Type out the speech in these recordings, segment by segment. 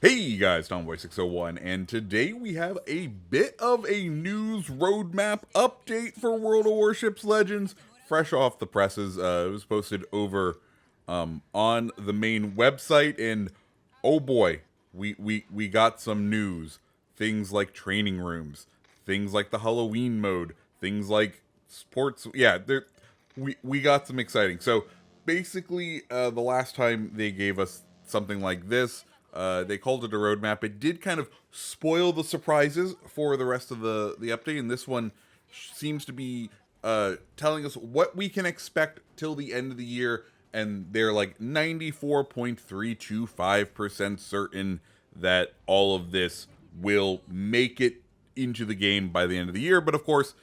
Hey guys, Tomboy601, and today we have a bit of a news roadmap update for World of Warships Legends, fresh off the presses. It was posted over on the main website, and oh boy, we got some news. Things like training rooms, things like the Halloween mode, things like sports. Yeah, we got some exciting. So basically, the last time they gave us something like this, they called it a roadmap. It did kind of spoil the surprises for the rest of the update, and this one seems to be telling us what we can expect till the end of the year, and they're like 94.325% certain that all of this will make it into the game by the end of the year. But of course,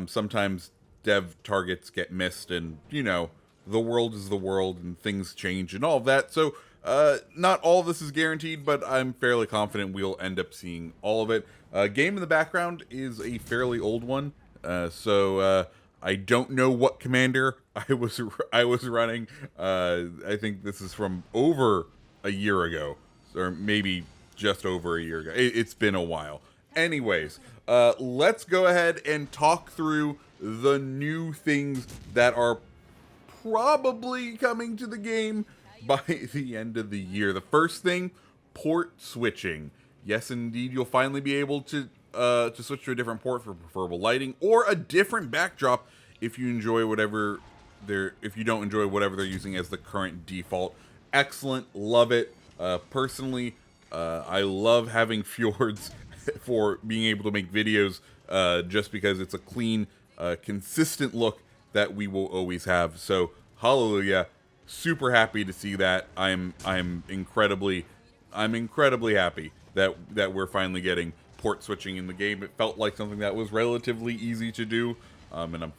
sometimes dev targets get missed, and the world is the world and things change and all of that. So not all of this is guaranteed, but I'm fairly confident we'll end up seeing all of it. Game in the background is a fairly old one, so I don't know what commander I was running. I think this is from over a year ago, or maybe just over a year ago. It's been a while. Anyways, let's go ahead and talk through the new things that are probably coming to the game by the end of the year. The first thing, port switching. Yes, indeed, you'll finally be able to switch to a different port for preferable lighting, or a different backdrop if you enjoy whatever if you don't enjoy whatever they're using as the current default. Excellent, love it. Personally, I love having fjords for being able to make videos, just because it's a clean, consistent look that we will always have. So hallelujah, super happy to see that. I'm incredibly happy that we're finally getting port switching in the game. It felt like something that was relatively easy to do, and I'm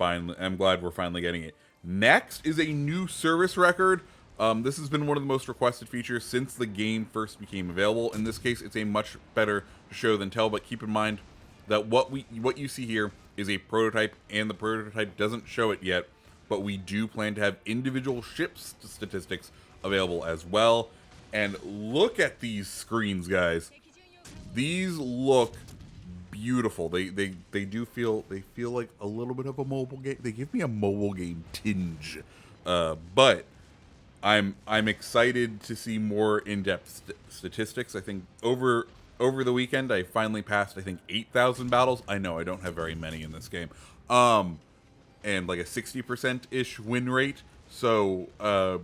glad we're finally getting it. Next is a new service record. This has been one of the most requested features since the game first became available. In this case, it's a much better show than tell, but keep in mind that what you see here is a prototype, and the prototype doesn't show it yet, but we do plan to have individual ship statistics available as well. And look at these screens, guys. These look beautiful. They feel like a little bit of a mobile game. They give me a mobile game tinge, but I'm excited to see more in-depth statistics. I think over the weekend I finally passed, I think, 8,000 battles. I know I don't have very many in this game, and like a 60%-ish win rate. So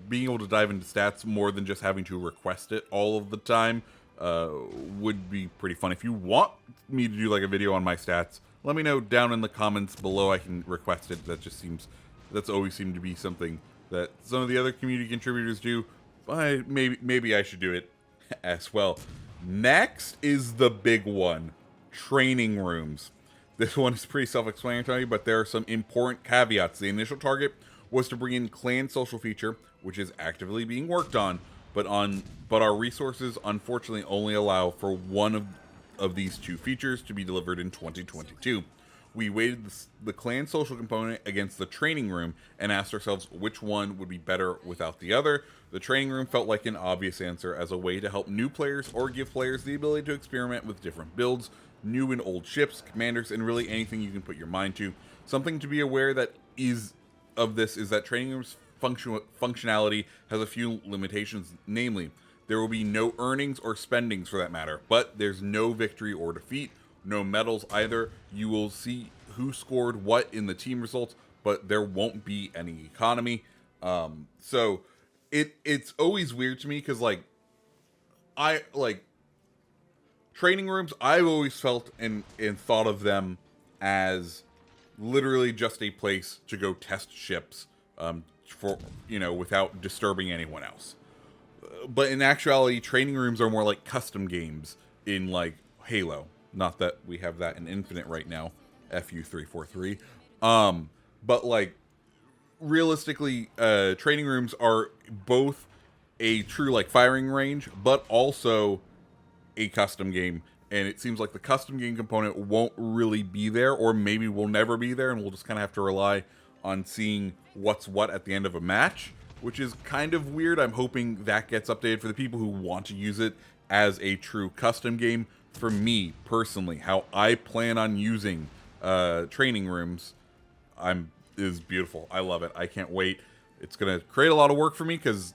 being able to dive into stats more than just having to request it all of the time would be pretty fun. If you want me to do like a video on my stats, let me know down in the comments below. I can request it. That's always seemed to be something that some of the other community contributors do. Maybe I should do it as well. Next is the big one, training rooms. This one is pretty self-explanatory, but there are some important caveats. The initial target was to bring in clan social feature, which is actively being worked on, but our resources unfortunately only allow for one of these two features to be delivered in 2022. We weighted the clan social component against the training room and asked ourselves which one would be better without the other. The training room felt like an obvious answer as a way to help new players or give players the ability to experiment with different builds, new and old ships, commanders, and really anything you can put your mind to. Something to be aware of this is that training room's functionality has a few limitations, namely, there will be no earnings or spendings for that matter, but there's no victory or defeat, no medals either. You will see who scored what in the team results, but there won't be any economy. So it's always weird to me because training rooms, I've always felt and thought of them as literally just a place to go test ships, for without disturbing anyone else. But in actuality, training rooms are more like custom games in like Halo. Not that we have that in Infinite right now, FU343. But like realistically, training rooms are both a true like firing range, but also a custom game. And it seems like the custom game component won't really be there, or maybe will never be there, and we'll just kind of have to rely on seeing what's what at the end of a match, which is kind of weird. I'm hoping that gets updated for the people who want to use it. as a true custom game. For me personally, how I plan on using training rooms, I'm is beautiful. I love it. I can't wait. It's gonna create a lot of work for me because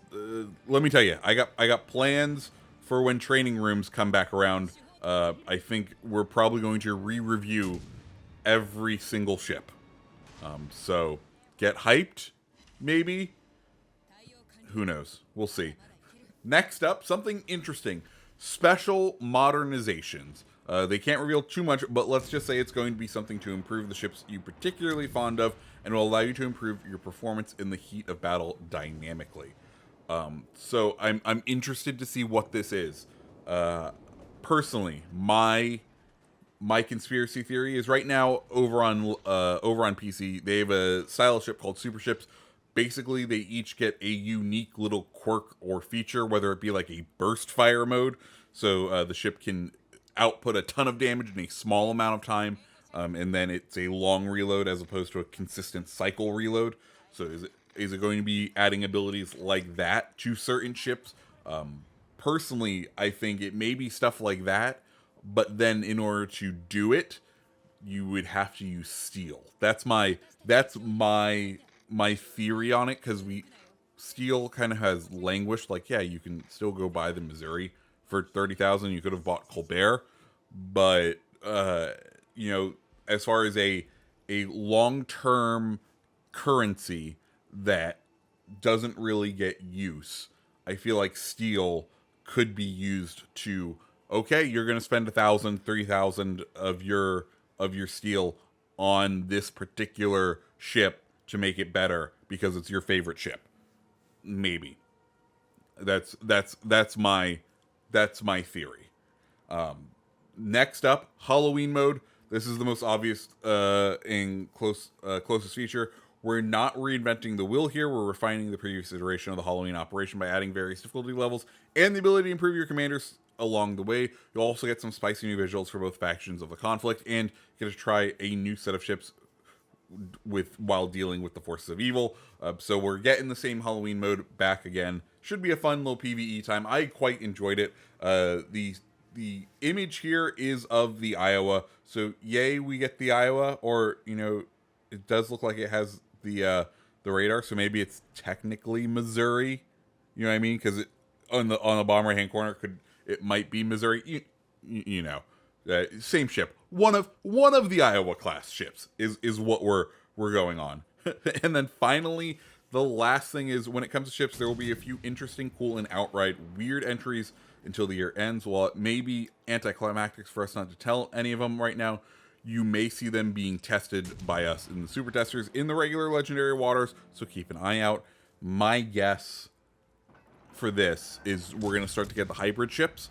let me tell you, I got plans for when training rooms come back around. I think we're probably going to re-review every single ship. So get hyped, maybe. Who knows? We'll see. Next up, something interesting. Special modernizations. They can't reveal too much, but let's just say it's going to be something to improve the ships you're particularly fond of and will allow you to improve your performance in the heat of battle dynamically. So I'm interested to see what this is. Personally, my conspiracy theory is right now over on PC they have a style ship called super ships. Basically, they each get a unique little quirk or feature, whether it be like a burst fire mode, so the ship can output a ton of damage in a small amount of time, and then it's a long reload as opposed to a consistent cycle reload. So is it going to be adding abilities like that to certain ships? Personally, I think it may be stuff like that, but then in order to do it, you would have to use steel. That's my theory on it, because we steel kind of has languished. Like, yeah, you can still go buy the Missouri for 30,000. You could have bought Colbert, but you know, as far as a long term currency that doesn't really get use, I feel like steel could be used to, okay, you're going to spend 1,000, 3,000 of your steel on this particular ship to make it better because it's your favorite ship. Maybe that's my theory. Next up, Halloween mode. This is the most obvious and closest feature. We're not reinventing the wheel here. We're refining the previous iteration of the Halloween operation by adding various difficulty levels and the ability to improve your commanders along the way. You'll also get some spicy new visuals for both factions of the conflict and get to try a new set of ships while dealing with the forces of evil. So we're getting the same Halloween mode back again. Should be a fun little PvE time. I quite enjoyed it. The image here is of the Iowa, so yay, we get the Iowa. Or, you know, it does look like it has the radar, so maybe it's technically Missouri. You know what I mean? Because on the bottom right hand corner, it might be Missouri. You know, same ship. One of the Iowa class ships is what we're going on. And then finally, the last thing is, when it comes to ships, there will be a few interesting, cool, and outright weird entries until the year ends. While it may be anticlimactic for us not to tell any of them right now, you may see them being tested by us in the super testers in the regular legendary waters, so keep an eye out. My guess for this is we're going to start to get the hybrid ships.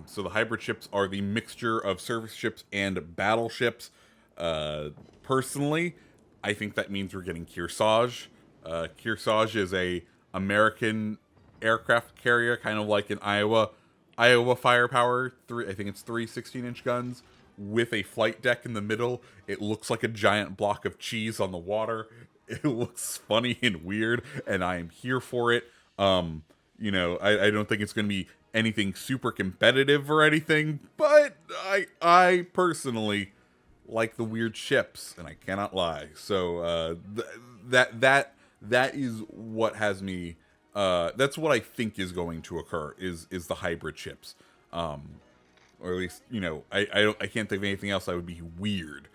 So the hybrid ships are the mixture of surface ships and battleships. Personally, I think that means we're getting Kearsarge. Kearsarge is a American aircraft carrier, kind of like an Iowa firepower. I think it's 3 16-inch guns with a flight deck in the middle. It looks like a giant block of cheese on the water. It looks funny and weird, and I am here for it. You know, I don't think it's going to be anything super competitive or anything, but I personally like the weird ships, and I cannot lie. So that is what has me. That's what I think is going to occur is the hybrid ships, or at least, you know, I can't think of anything else that would be weird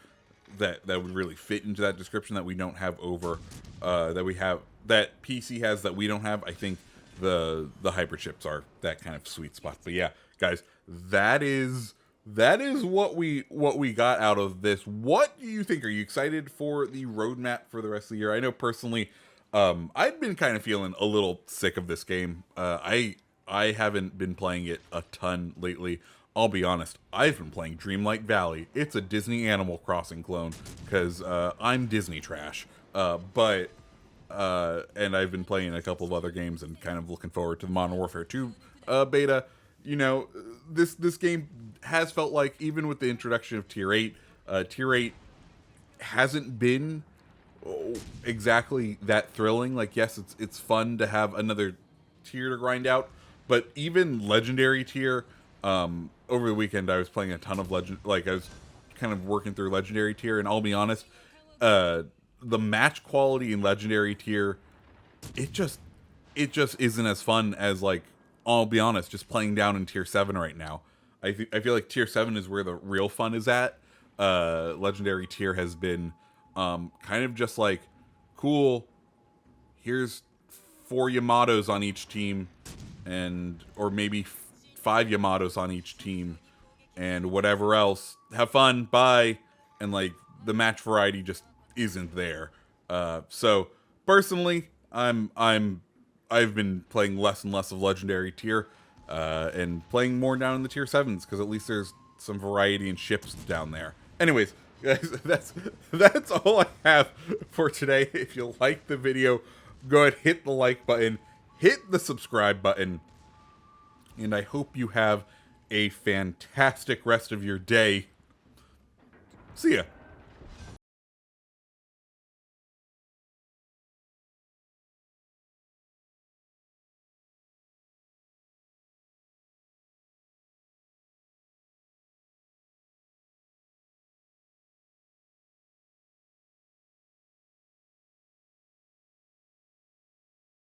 that would really fit into that description that we don't have over that PC has that we don't have. I think the hybrid ships are that kind of sweet spot. But yeah, guys, that is what we got out of this. What do you think? Are you excited for the roadmap for the rest of the year? I know personally, I've been kind of feeling a little sick of this game. I haven't been playing it a ton lately. I'll be honest, I've been playing Dreamlight Valley. It's a Disney Animal Crossing clone, because I'm Disney trash. And I've been playing a couple of other games and kind of looking forward to the Modern Warfare 2 beta. You know, this game has felt like, even with the introduction of Tier 8, Tier 8 hasn't been exactly that thrilling. Like, yes, it's fun to have another tier to grind out, But even legendary tier, over the weekend I was playing a ton of I was kind of working through legendary tier, and I'll be honest, uh, the match quality in legendary tier, it just it just isn't as fun as, like, I'll be honest, just playing down in tier 7 right now. I feel like tier 7 is where the real fun is at. Legendary tier has been kind of just like, cool, here's 4 Yamatos on each team, and or maybe 5 Yamatos on each team, and whatever else. Have fun, bye. And like the match variety just isn't there. So personally, I've been playing less and less of legendary tier, and playing more down in the tier 7s, because at least there's some variety in ships down there. Anyways, guys, that's all I have for today. If you like the video, go ahead, hit the like button, hit the subscribe button, and I hope you have a fantastic rest of your day. See ya.